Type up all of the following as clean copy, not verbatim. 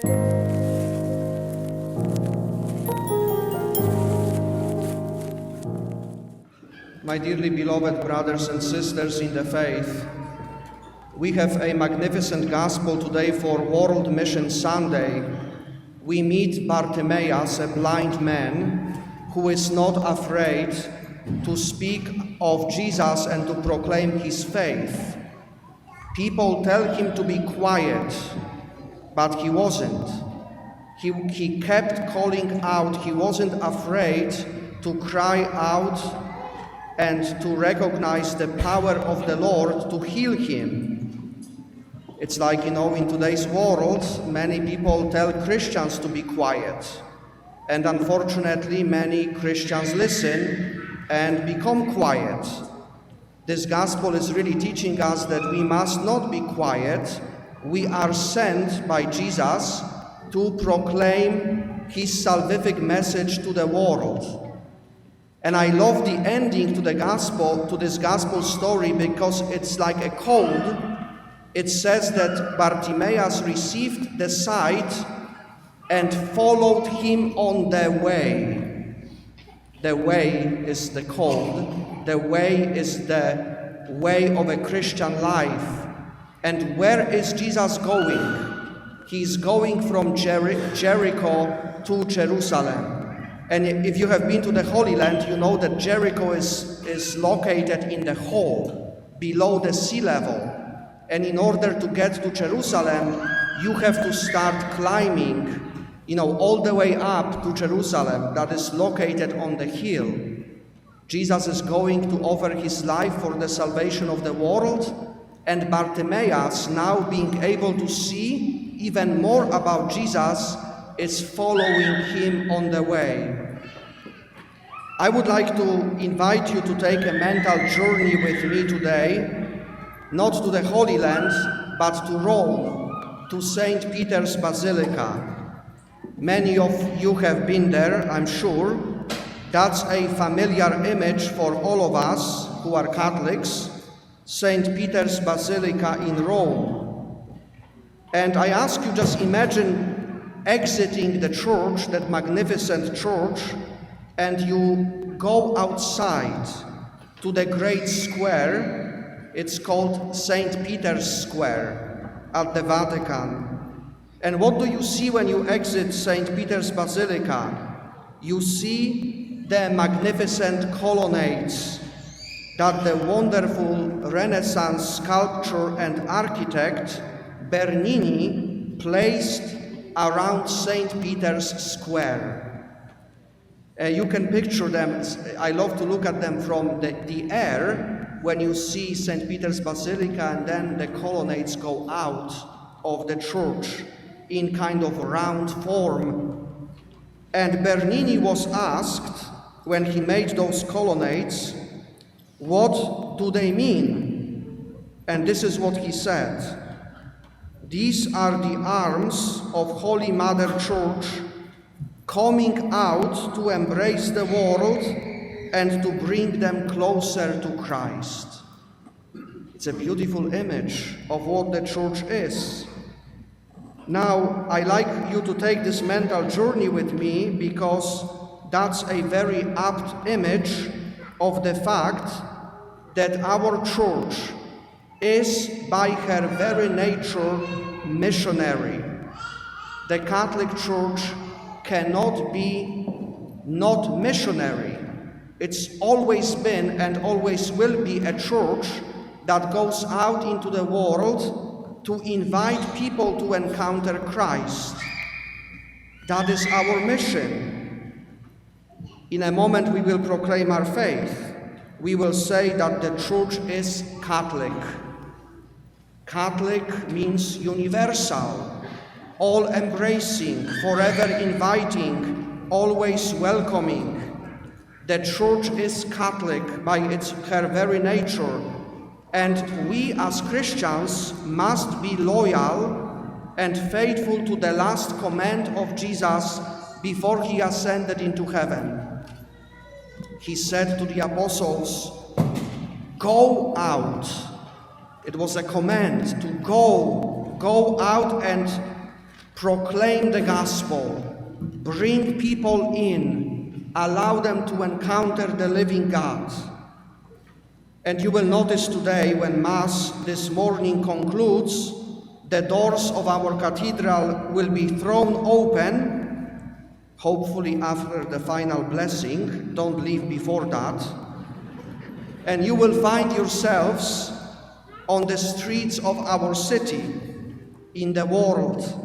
My dearly beloved brothers and sisters in the faith, we have a magnificent gospel today for World Mission Sunday. We meet Bartimaeus, a blind man, who is not afraid to speak of Jesus and to proclaim his faith. People tell him to be quiet, but he wasn't. He kept calling out. He wasn't afraid to cry out and to recognize the power of the Lord to heal him. It's like, in today's world, many people tell Christians to be quiet. And unfortunately, many Christians listen and become quiet. This gospel is really teaching us that we must not be quiet. We are sent by Jesus to proclaim his salvific message to the world. And I love the ending to this gospel story, because it's like a code. It says that Bartimaeus received the sight and followed him on the way. The way is the code. The way is the way of a Christian life. And where is Jesus going? He's going from Jericho to Jerusalem. And if you have been to the Holy Land, you know that Jericho is located in the hole, below the sea level. And in order to get to Jerusalem, you have to start climbing, all the way up to Jerusalem, that is located on the hill. Jesus is going to offer his life for the salvation of the world, and Bartimaeus, now being able to see even more about Jesus, is following him on the way. I would like to invite you to take a mental journey with me today, not to the Holy Land, but to Rome, to St. Peter's Basilica. Many of you have been there, I'm sure. That's a familiar image for all of us who are Catholics, St. Peter's Basilica in Rome. And I ask you, just imagine exiting the church, that magnificent church, and you go outside to the great square. It's called St. Peter's Square at the Vatican. And what do you see when you exit St. Peter's Basilica? You see the magnificent colonnades that the wonderful Renaissance sculptor and architect Bernini placed around St. Peter's Square. You can picture them. I love to look at them from the air when you see St. Peter's Basilica, and then the colonnades go out of the church in kind of round form. And Bernini was asked, when he made those colonnades, what do they mean? And this is what he said: "These are the arms of Holy Mother Church coming out to embrace the world and to bring them closer to Christ." It's a beautiful image of what the church is. Now, I like you to take this mental journey with me, because that's a very apt image of the fact that our church is by her very nature missionary. The Catholic Church cannot be not missionary. It's always been and always will be a church that goes out into the world to invite people to encounter Christ. That is our mission. In a moment we will proclaim our faith. We will say that the church is Catholic. Catholic means universal, all-embracing, forever inviting, always welcoming. The church is Catholic by her very nature, and we as Christians must be loyal and faithful to the last command of Jesus before he ascended into heaven. He said to the apostles, "Go out." It was a command to go out and proclaim the gospel, bring people in, allow them to encounter the living God. And you will notice today, when Mass this morning concludes, the doors of our cathedral will be thrown open, hopefully after the final blessing. Don't leave before that. And you will find yourselves on the streets of our city, in the world.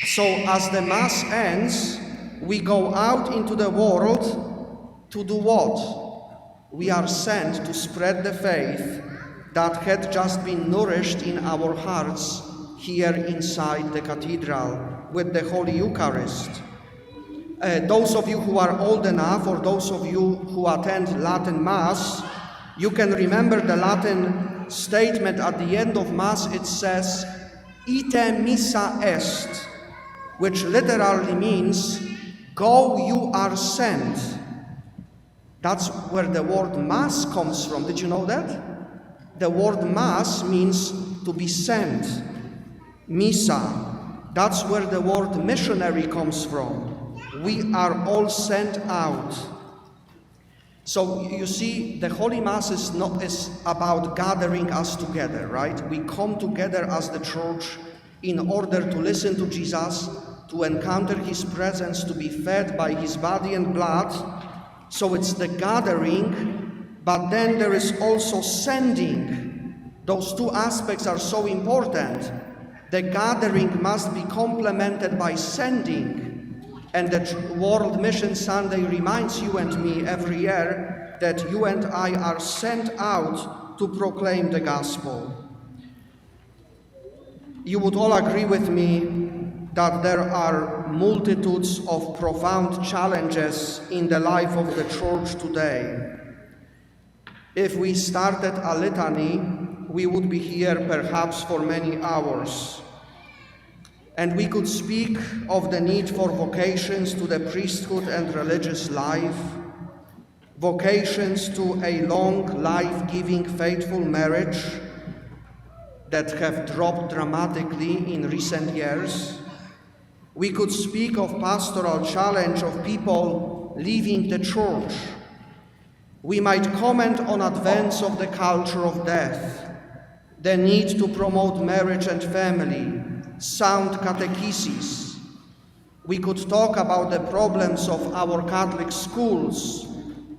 So as the Mass ends, we go out into the world to do what? We are sent to spread the faith that had just been nourished in our hearts here inside the cathedral with the Holy Eucharist. Those of you who are old enough, or those of you who attend Latin Mass, you can remember the Latin statement at the end of Mass. It says, "Ite missa est," which literally means, "Go, you are sent." That's where the word Mass comes from. Did you know that? The word Mass means to be sent. Missa, that's where the word missionary comes from. We are all sent out. So you see, the Holy Mass is about gathering us together, right? We come together as the Church in order to listen to Jesus, to encounter His presence, to be fed by His body and blood. So it's the gathering, but then there is also sending. Those two aspects are so important. The gathering must be complemented by sending. And the World Mission Sunday reminds you and me every year that you and I are sent out to proclaim the gospel. You would all agree with me that there are multitudes of profound challenges in the life of the Church today. If we started a litany, we would be here perhaps for many hours. And we could speak of the need for vocations to the priesthood and religious life, vocations to a long, life-giving, faithful marriage that have dropped dramatically in recent years. We could speak of pastoral challenge of people leaving the Church. We might comment on advance of the culture of death, the need to promote marriage and family, sound catechesis. We could talk about the problems of our Catholic schools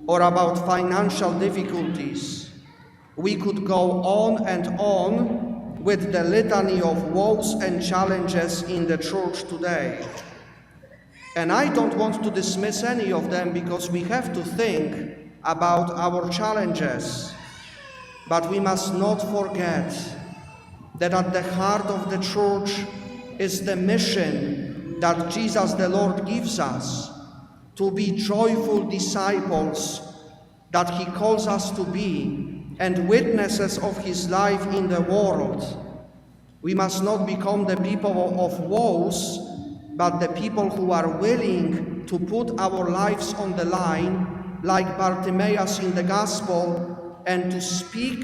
or about financial difficulties. We could go on and on with the litany of woes and challenges in the Church today. And I don't want to dismiss any of them, because we have to think about our challenges. But we must not forget that at the heart of the Church is the mission that Jesus the Lord gives us, to be joyful disciples that He calls us to be, and witnesses of His life in the world. We must not become the people of woes, but the people who are willing to put our lives on the line, like Bartimaeus in the Gospel, and to speak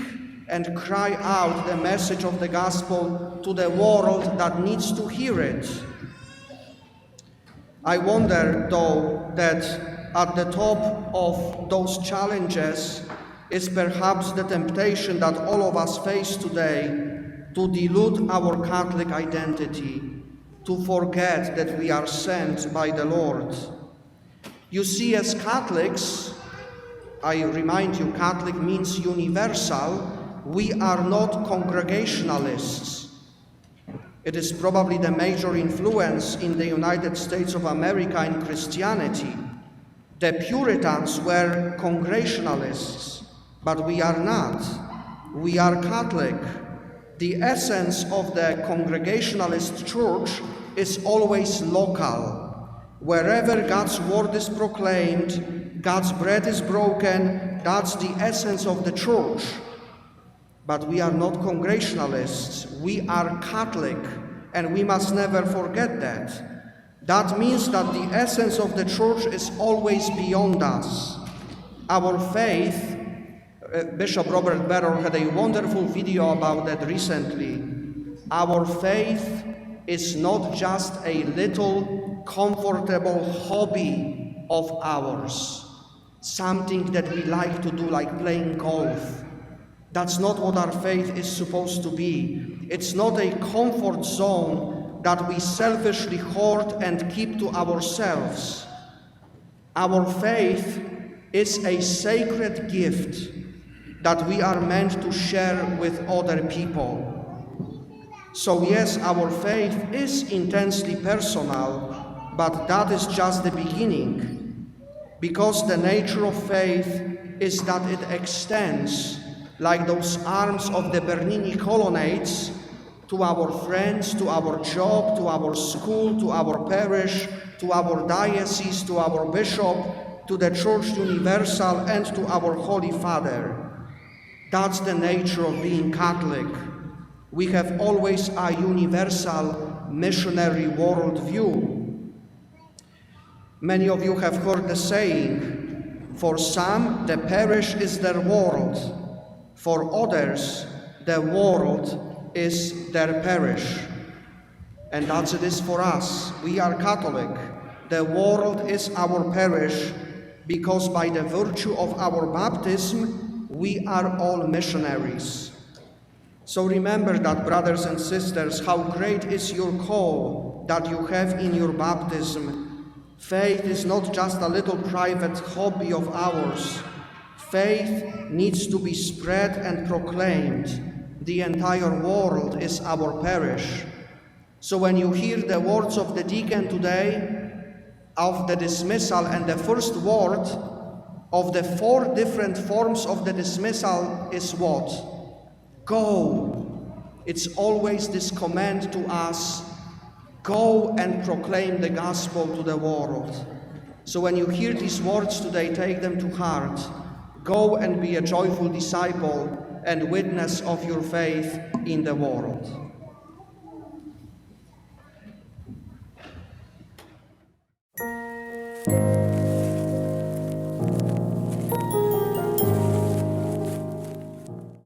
and cry out the message of the Gospel to the world that needs to hear it. I wonder, though, that at the top of those challenges is perhaps the temptation that all of us face today to dilute our Catholic identity, to forget that we are sent by the Lord. You see, as Catholics, I remind you, Catholic means universal. We are not Congregationalists. It is probably the major influence in the United States of America in Christianity. The Puritans were Congregationalists, but we are not. We are Catholic. The essence of the Congregationalist Church is always local. Wherever God's word is proclaimed, God's bread is broken, that's the essence of the Church. But we are not Congregationalists. We are Catholic, and we must never forget that. That means that the essence of the Church is always beyond us. Our faith, Bishop Robert Barrow had a wonderful video about that recently. Our faith is not just a little comfortable hobby of ours, something that we like to do, like playing golf. That's not what our faith is supposed to be. It's not a comfort zone that we selfishly hoard and keep to ourselves. Our faith is a sacred gift that we are meant to share with other people. So yes, our faith is intensely personal, but that is just the beginning, because the nature of faith is that it extends, like those arms of the Bernini colonnades, to our friends, to our job, to our school, to our parish, to our diocese, to our bishop, to the Church Universal, and to our Holy Father. That's the nature of being Catholic. We have always a universal missionary worldview. Many of you have heard the saying, for some, the parish is their world. For others, the world is their parish. And that's it is for us. We are Catholic. The world is our parish because by the virtue of our baptism, we are all missionaries. So remember that, brothers and sisters, how great is your call that you have in your baptism. Faith is not just a little private hobby of ours. Faith needs to be spread and proclaimed. The entire world is our parish. So when you hear the words of the deacon today, of the dismissal, and the first word of the 4 different forms of the dismissal is what? Go. It's always this command to us, go and proclaim the gospel to the world. So when you hear these words today, take them to heart. Go and be a joyful disciple and witness of your faith in the world.